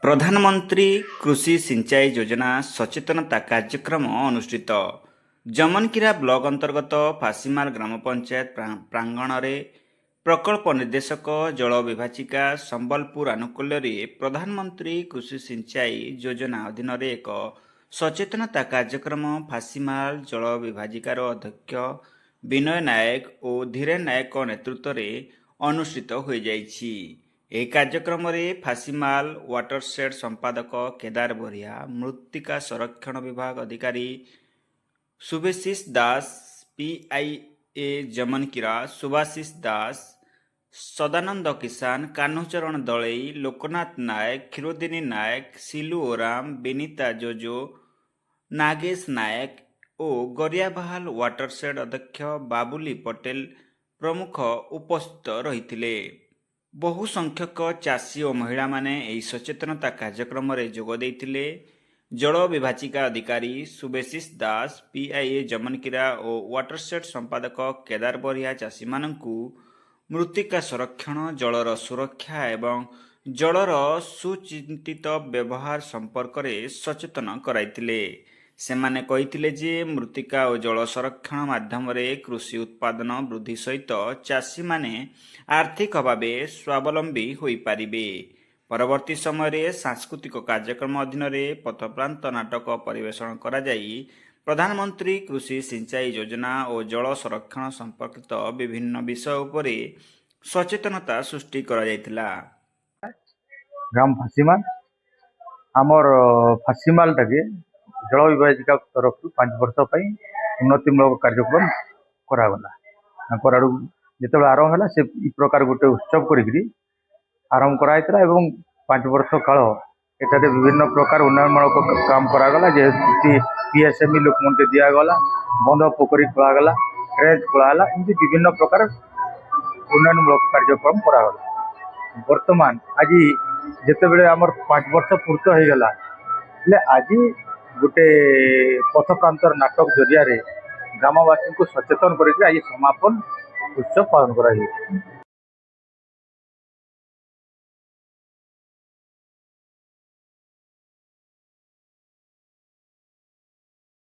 प्रधानमंत्री कृषि सिंचाई योजना सचेतनता कार्यक्रम अनुष्ठित जमनकिरा ब्लॉक अंतर्गत फासीमाल ग्राम पंचायत प्रांगण में प्रकल्प निर्देशक जल विभाजिका संबलपुर आनुकूल्य प्रधानमंत्री कृषि सिंचाई योजना अधीन एक सचेतनता कार्यक्रम फासीमाल जल विभाजिकार अध्यक्ष विनय नायक और धीरेन नायक नेतृत्व में अनुष्ठित हो जाइछि। ଏହି କାର୍ଯ୍ୟକ୍ରମରେ ଫାସିମାଲ ୱାଟରସେଡ୍ ସମ୍ପାଦକ କେଦାର ବରିଆ, ମୃତ୍ତିକା ସଂରକ୍ଷଣ ବିଭାଗ ଅଧିକାରୀ ଶୁଭେଶିଷ ଦାସ, ପିଆଇଏ ଜମନକିରା ସୁଭାଶିଷ ଦାସ, ସଦାନନ୍ଦ କିଷାନ, କାହ୍ନୁଚରଣ ଦଳେଇ, ଲୋକନାଥ ନାୟକ, କ୍ଷୀରୋଦିନୀ ନାୟକ, ସିଲୁ ଓରାମ, ବିନିତା ଜୋଜୋ, ନାଗେଶ ନାୟକ ଓ गरियाबहाल ୱାଟରସେଡ୍ ଅଧ୍ୟକ୍ଷ ବାବୁଲି ପଟେଲ ପ୍ରମୁଖ ଉପସ୍ଥିତ ରହିଥିଲେ। बहु संख्यक चाषी और महिला माने एही सचेतनता कार्यक्रम में जोग देइथिले। जल विभाजिका अधिकारी सुबेशिष दास, पीआईए जमनकिरा और वाटरसेड संपादक केदार बरिया चाषी मानकु मृत्तिका संरक्षण, जलर सुरक्षा एवं जलर सुचिंतित व्यवहार संपर्क में सचेतन कराइथिले। सेमाने कहिथिले जे मृत्तिका और जल संरक्षण माध्यम कृषि उत्पादन वृद्धि सहित चाषी माने आर्थिक भाव स्वावलंबी होई पारिबे। परवर्ती समय सांस्कृतिक कार्यक्रम अधीन पथप्रांत नाटक परिवेषण करा जाई प्रधानमंत्री कृषि सिंचाई योजना और जल संरक्षण संपर्कित विभिन्न विषय उपरे सचेतनता सृष्टि करा जायतिला। ग्राम फासीमाल आमर फासीमाल टाके जल विभाजिका तरफ 5 वर्ष उन्नतिमूलक कार्यक्रम करागला जिते आरंभ है से प्रकार गोटे उत्सव करी आरंभ कराइला एवं 5 वर्ष काल एटारे विभिन्न प्रकार उन्नयनमूलक काम करागला। जेहेतु पीएसएमई लोक मन दिगला, बंध पोखरी खोलागला, ट्रेंच खोलागला, एमती विभिन्न प्रकार उन्नयनमूलक कार्यक्रम करागला। वर्तमान आज जिते बड़े आमर 5 वर्ष पूर्त हो गला आज गोटे पथप्रांतर नाटक जरिया ग्रामवासी को सचेतन करके आज समापन उत्सव पालन करा।